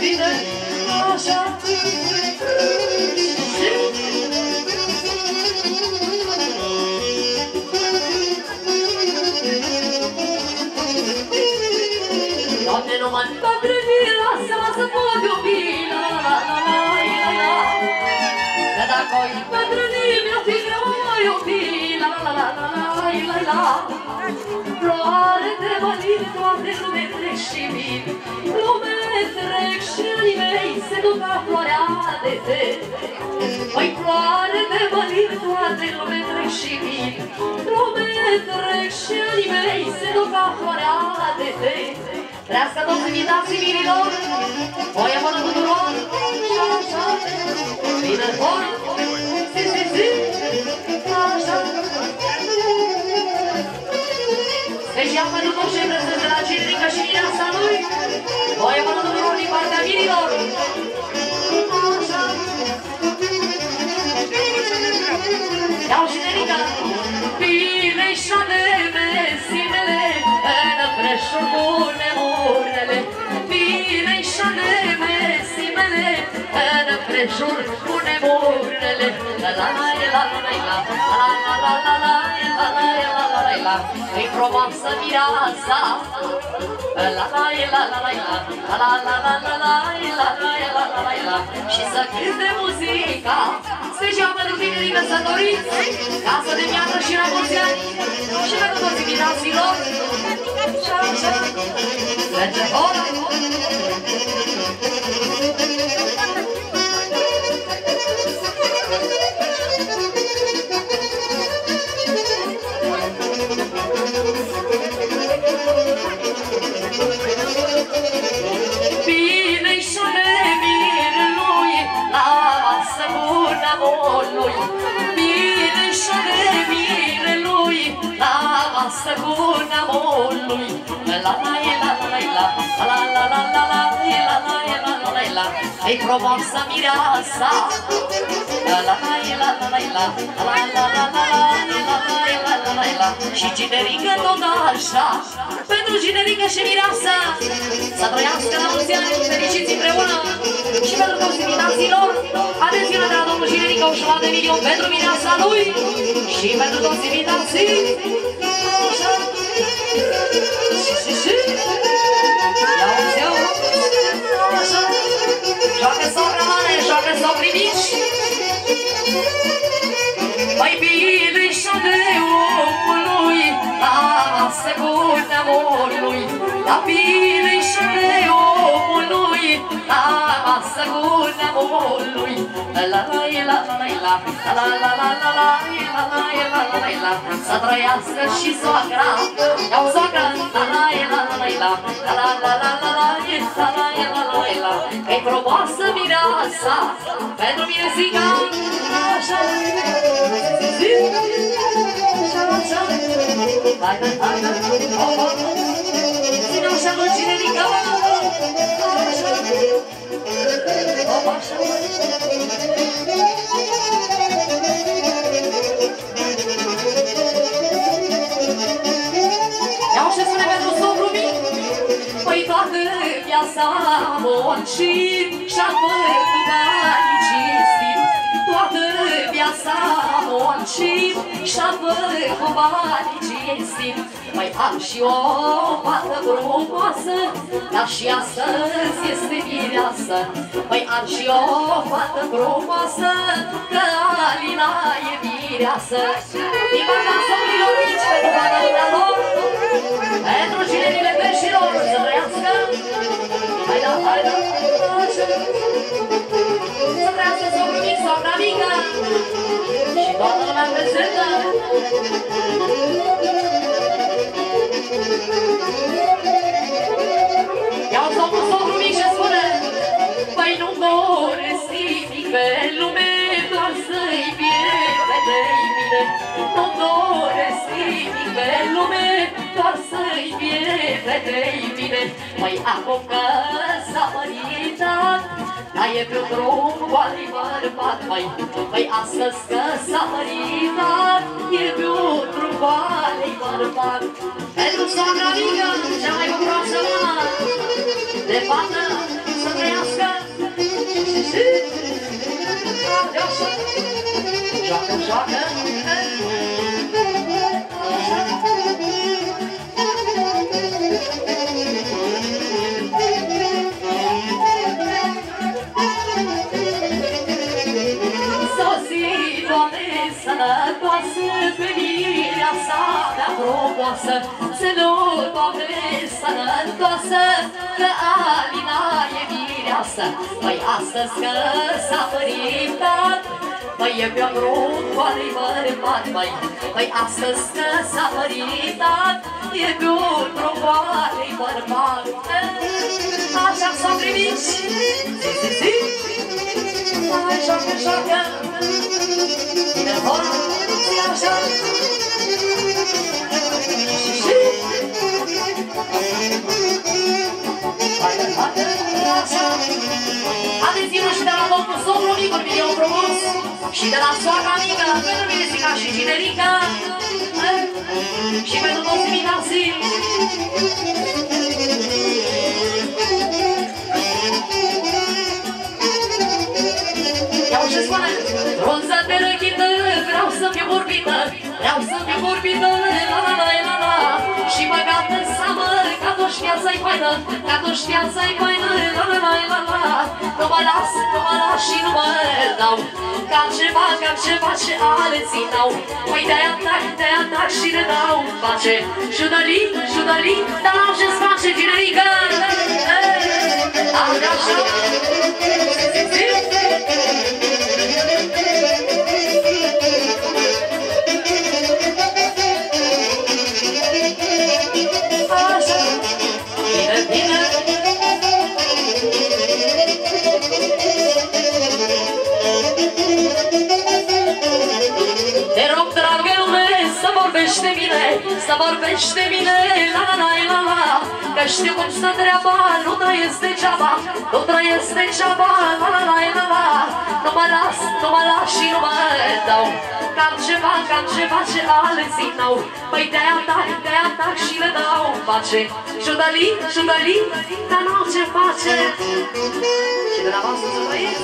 bine, așa. Doamne, nu mă îmbătrâni, lasă-mă să pot iubi, la la la la la la. Că dacă o îmbătrâni, mi-o fi greu a iubi, la la la la la la la. Floare de mălin, toate lume trec și vin, lume trec și anii mei se duc ca floarea de te. Măi, floare de mălin, toate lume trec și vin, lume trec și anii mei se duc ca floarea de te. Trească toți invitații vinilor, voia bună tuturor, așa, așa, bine vor, si, si, si, așa. Special pentru toți cei prezenți de la Generica și mireasa lui, voia bună tuturor din partea vinilor, așa. Iau Generica, bine-și aleme simele, în preșuri bune urnele, bine-și aleme simele, în prejur bune urnele, la la la la la la la la la la la la. Îi frumoasă mireasa, la la la la la la la la la la la. Și să cânte muzica special pentru tinerii căsătoriți, casă de piatră și la mulți ani, și pentru toți invitaților. Merge ora! Bine-și mirelui la masă bună molui, bine-și mirelui la masă bună molui, la la la la la la la la la la la la. Ei frumoasă mireasa, la la la la la la la la la. Și Generica tot așa, pentru Generica și mireasa, să trăiască la mulți ani fericiți împreună. Și pentru toți invitațiilor, atențiune de la domnul Generica, un șovar de milion pentru mireasa lui și pentru toți invitații. Joacă-s-o rămâne, joacă-s-o primici. Mai bine-și de omului, la masă bună molui, la bine-și de omului, la masă bună molui, la la la la la la la la la. Să trăiască și soacra, iau soacra, la la la la la la la. Că-i frumoasă mireasa, pentru mine zica, așa. Hai, hai, hai, ține așa lui Generica, așa. Așa. Iau și spune pentru socru mic, păi toată viața muncit și-a făcut banii cinstit, toată viața muncit și-a făcut banii cinstit. Mai am și o fată frumoasă, dar și astăzi este mireasă. Mai am și o fată frumoasă, că Alina e mireasă. Din partea somnilor mici pentru fata dumnealor, pentru cinerile peșilor să trăiască. Hai da, hai da, așa. Să trăiască socru mic, socra mică și toată lumea prezentă. Iau somnul socru mic și spune, păi nu-mi doresc nimic pe lume, doar să-i fie fetei mine. Nu-mi doresc nimic pe lume, doar să-i fie fetei mine. Măi, acum că s-a măritat, dar e pe-un drum cu alii bărbat. Măi, astăzi că s-a măritat, e pe-un drum cu alii bărbat. Pentru soacra mică, cea mai bucuroasă mână de fată, să trăiască joacă. Sănătoasă, venirea sa de-a frumoasă, să nu, Doamne, sănătoasă, că Alina e mireasă. Păi astăzi că s-a părintat, păi e pe-o brut cu ale-i bărbat, măi. Păi astăzi că s-a părintat, e pe-o brut cu ale-i bărbat. Așa s-a primit, zi, hai, joacă, joacă. Haideți-vă și de la domnul socru mic, un milion frumos. Și de la soacra mică, pentru Mesica și Ginerica. Și pentru toți invitații. Iau ce spune, bronză de răchită, vreau să fiu vorbită, vreau să fiu vorbită, la la la la la. Și băgat în seamă, că atunci viața-i faină, că atunci viața-i faină, la la la la la. Nu mă las și nu mă dau, că altceva ce alții n-au. Păi de-aia tac și le dau pace. Judălii, dar n-au ce-ți face, Ginerica. Așa. Să vorbești de mine, la la la la la. Că știu cum stă treaba, nu trăiesc degeaba, nu trăiesc degeaba, la la la la la. Nu mă las și nu mă dau, cam ceva ce alții n-au. Păi de-aia tac și le dau pace. Judălii, dar n-au ce face. Și de la voastră să trăiesc.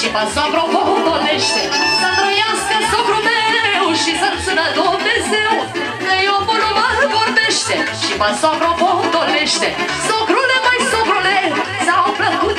Și pe socru vorbește, să trăiască socru meu și să-l țină Dumnezeu. Că eu mă vorbește și pe socru vorbește. Socrule, mai socrule, s-au plăcut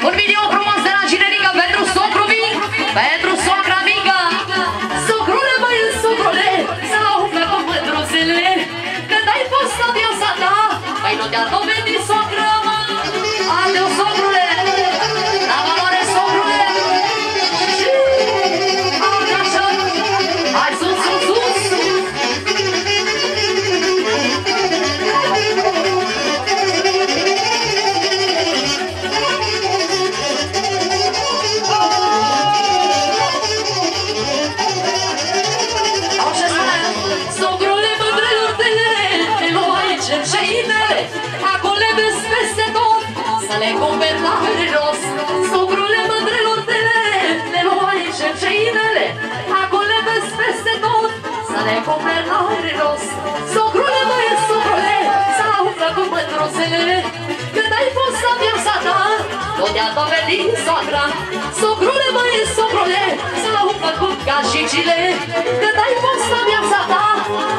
un milion frumos de la Ginerica pentru socru mic, pentru socra mică. Socrule, mai socrule, s-au plăcut mândruțele, când ai fost la viața ta, păi nu te-a dovedit socră, adeu socrule, la valoare socrule. Hai sus, sus, sus! Socrule, mândrelor tale, te luai cerceinele, acolo vezi peste tot, să le cumperi la rost. Socrule, mândrelor tale, te luai cerceinele, acolo vezi peste tot, să le cumperi la rost. Socrule, măi, socrule, s-au făcut mândruțele, când ai fost la viața ta, nu te-a dovedit soacra. Socrule, măi, socrule, s-au făcut gașicile, când ai fost la viața ta,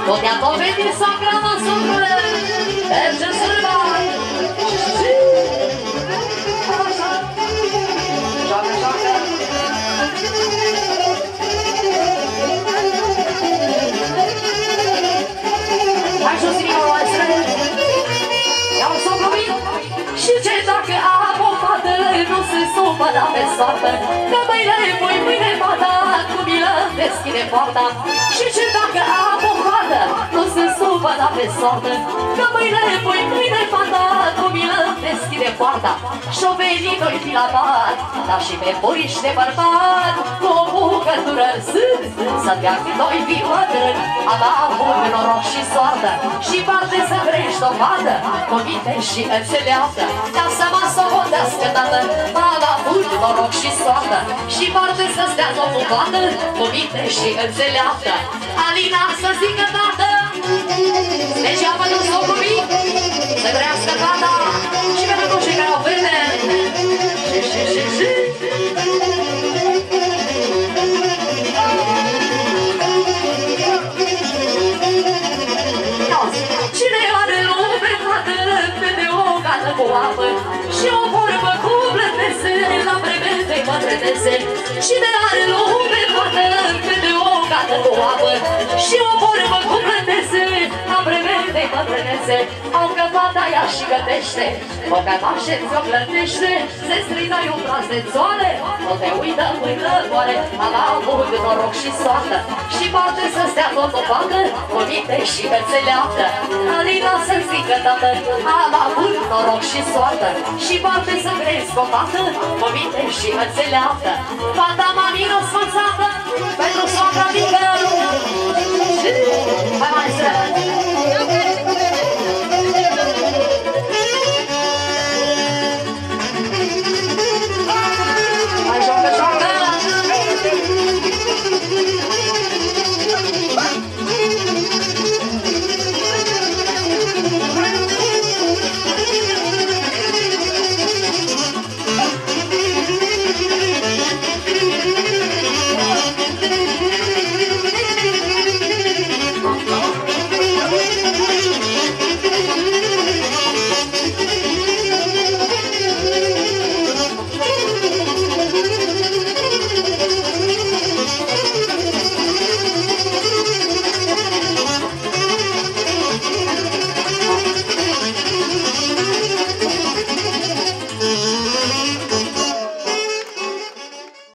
nu te-a dovedit soacra, mă, socrule. Merge sârba! Joacă, joacă! supăra pe soartă, că mâine voi, mâine va da, cu milă deschide poarta. Și ce dacă am o coadă, nu se supăra pe soartă, că mâine voi, mâine va da, cu milă deschide poarta. Și-o venit doi fi la pat, dar și pe puriși de bărbat, cu o bucătură în sân, să dea că doi fi bătrâni. Am avut noroc și soartă, și parte să crești o fată, cu minte și înțeleaptă, ca să mă socotească dată. Am avut noroc și soartă, și parte să stea o fată, cu minte și înțeleaptă. Alina să zică dată, degeaba nu s-o cuvii, să crească fata, și pentru toți cei care o vede. Cine are lume toată de o gată cu apă și o vorbă cu blândese, la brevete mă trădese. Cine are lume toată de o gată cu apă și o vorbă cu blândese, la brevete mă trădese. Au că fata ea și gătește, o cămașe ți-o plătește, se strigă un tras de țoale, o te uită mândrătoare. Am avut noroc și soartă, și poate să stea tot o fată, cu minte și înțeleaptă. Alina să-mi zică tată, am avut noroc și soartă, și poate să crezi o fată, cu minte și înțeleaptă. Fata m-a minus sfățată, pentru soacra mică,